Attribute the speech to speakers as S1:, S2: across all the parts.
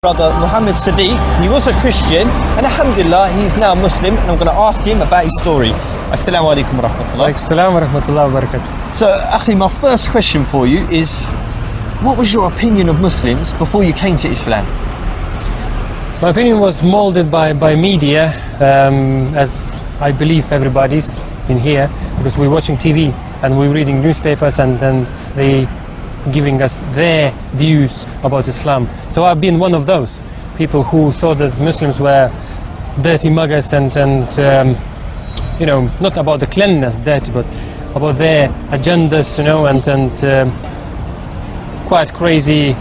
S1: Brother Muhammad Sadiq. He was a Christian and alhamdulillah he's now Muslim, and I'm going to ask him about his story. Assalamu alaikum wa rahmatullah.
S2: Assalamu wa rahmatullah wa barakatuh.
S1: So Akhi, my first question for you is, what was your opinion of Muslims before you came to Islam?
S2: My opinion was molded by media, as I believe everybody's in here, because we're watching TV and we're reading newspapers and they giving us their views about Islam. So I've been one of those people who thought that Muslims were dirty muggers and you know, not about the cleanliness dirty, but about their agendas, you know, and quite crazy,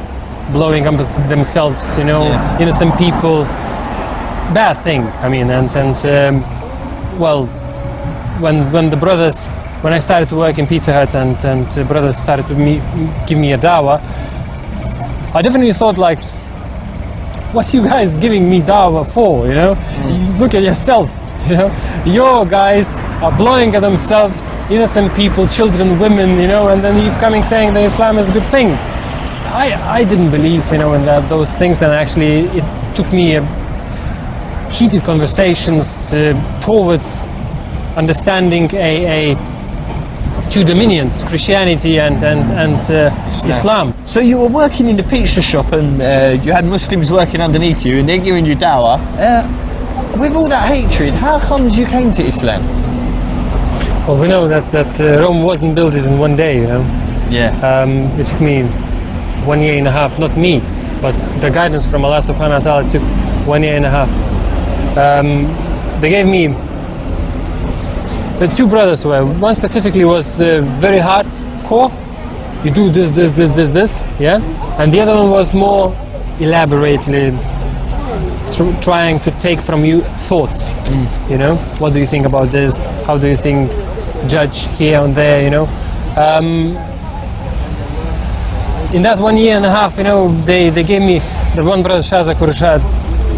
S2: blowing up themselves, you know, innocent people. Bad thing, I mean, well, when the brothers, when I started to work in Pizza Hut and brothers started to give me a dawah, I definitely thought, like, what you guys giving me dawah for, you know? You look at yourself, you know? Your guys are blowing at themselves, innocent people, children, women, you know, and then you coming saying that Islam is a good thing. I didn't believe, you know, in those things, and actually it took me heated conversations towards understanding two dominions, Christianity and Islam.
S1: So you were working in the pizza shop and you had Muslims working underneath you and they're giving you dawah. With all that hatred, how comes you came to Islam?
S2: Well, we know that Rome wasn't built in one day, you know.
S1: Yeah.
S2: It took me 1 year and a half, not me, but the guidance from Allah subhanahu wa ta'ala took 1 year and a half. They gave me the two brothers were, one specifically was very hardcore, you do this, yeah, and the other one was more elaborately trying to take from you thoughts, you know, what do you think about this, how do you think, judge here and there, you know. In that 1 year and a half, you know, they gave me, the one brother, Shazak Urshad,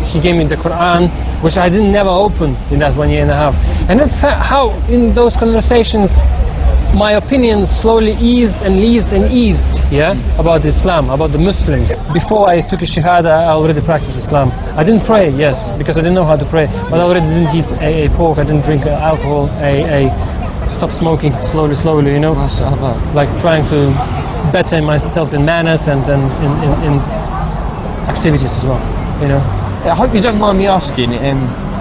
S2: he gave me the Quran, which I didn't never open in that 1 year and a half. And that's how, in those conversations, my opinion slowly eased, yeah, about Islam, about the Muslims. Before I took a Shahada, I already practiced Islam. I didn't pray, yes, because I didn't know how to pray, but I already didn't eat a pork, I didn't drink alcohol, I stopped smoking slowly, you know, like trying to better myself in manners and in activities as well, you know.
S1: I hope you don't mind me asking,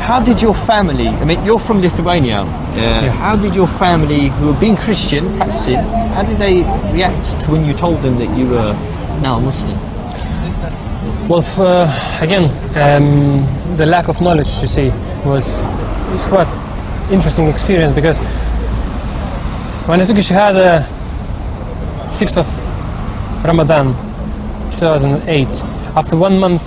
S1: how did your family, I mean, you're from Lithuania, how did your family, who have been Christian, practicing, how did they react to when you told them that you were now a Muslim?
S2: Well, again, the lack of knowledge, you see, it's quite interesting experience, because when I took a Shahada 6th of Ramadan 2008, after 1 month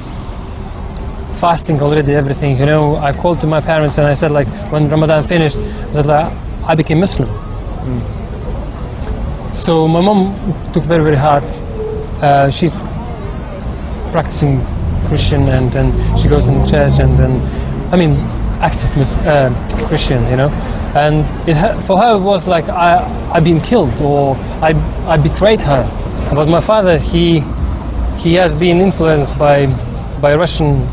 S2: fasting already, everything, you know, I called to my parents and I said, like, when Ramadan finished, I said, like, I became Muslim. So my mom took very hard. She's practicing Christian and she goes in church and I mean, active Christian, you know. And for her it was like I've been killed, or I betrayed her. But my father, he has been influenced by Russian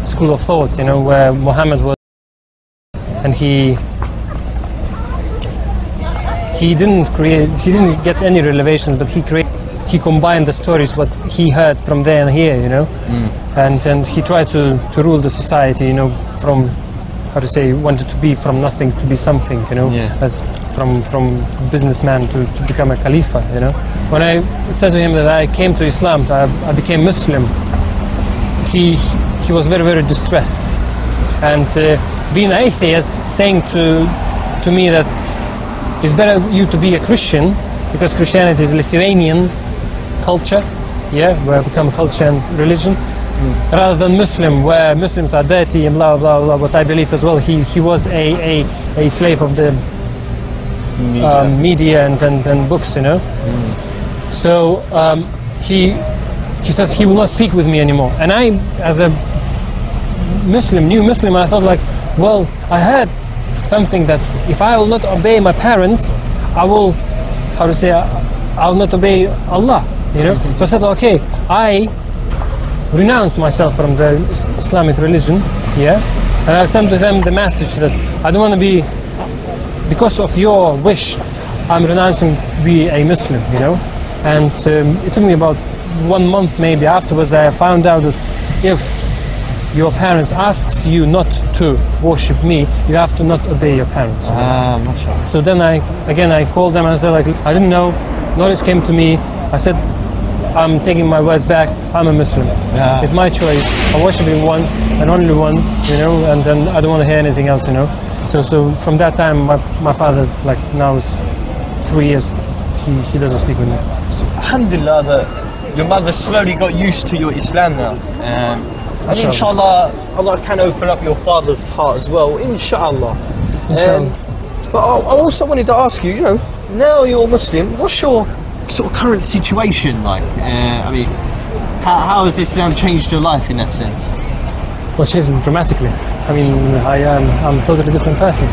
S2: school of thought, you know, where Muhammad was, and he didn't get any revelations, but he combined the stories what he heard from there and here, you know, and he tried to rule the society, you know, from, how to say, wanted to be from nothing to be something, you know, as from businessman to become a Khalifa, you know. When I said to him that I came to Islam, I became Muslim, he was very distressed, and being an atheist, saying to me that it's better you to be a Christian, because Christianity is Lithuanian culture, yeah, where it become culture and religion, rather than Muslim, where Muslims are dirty and blah blah blah. But I believe as well he was a slave of the media and books, you know. So he said he will not speak with me anymore. And I, as a Muslim, new Muslim, I thought, like, well, I heard something that if I will not obey my parents, I will, how to say, I will not obey Allah, you know. So I said, okay, I renounce myself from the Islamic religion, yeah, and I sent to them the message that I don't want to be, because of your wish, I'm renouncing to be a Muslim, you know. And it took me about 1 month maybe afterwards I found out that if your parents asks you not to worship me, you have to not obey your parents.
S1: MashaAllah.
S2: So then I called them and I said, like, I didn't know, knowledge came to me, I said, I'm taking my words back, I'm a Muslim.
S1: Yeah.
S2: It's my choice, I'm worshiping one and only one, you know, and then I don't want to hear anything else, you know. So from that time, my father, like, now is 3 years, he doesn't speak with me.
S1: Alhamdulillah that your mother slowly got used to your Islam now. And inshallah, Allah can open up your father's heart as well, inshallah. But I also wanted to ask you, you know, now you're Muslim, what's your sort of current situation like? I mean, how has Islam changed your life in that sense?
S2: Well, changed dramatically. I mean, I'm a totally different person,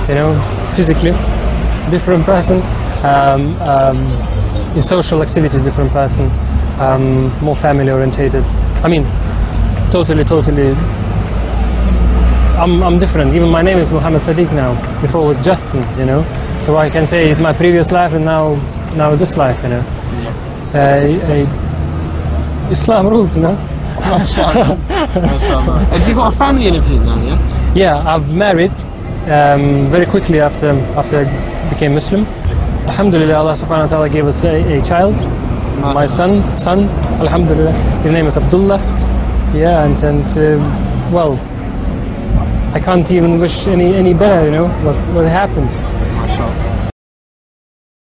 S2: you know, physically, different person, in social activities, different person, more family orientated. I mean, totally, I'm different. Even my name is Muhammad Sadiq now, before it was Justin, you know. So I can say it's my previous life and now this life, you know. Islam rules, you know.
S1: MashaAllah. MashaAllah. Have you got a family and everything now, yeah?
S2: Yeah, I've married very quickly after I became Muslim. Alhamdulillah, Allah subhanahu wa ta'ala gave us a child, my son, alhamdulillah. His name is Abdullah. Yeah, and well, I can't even wish any better, you know, what happened.
S1: MashaAllah.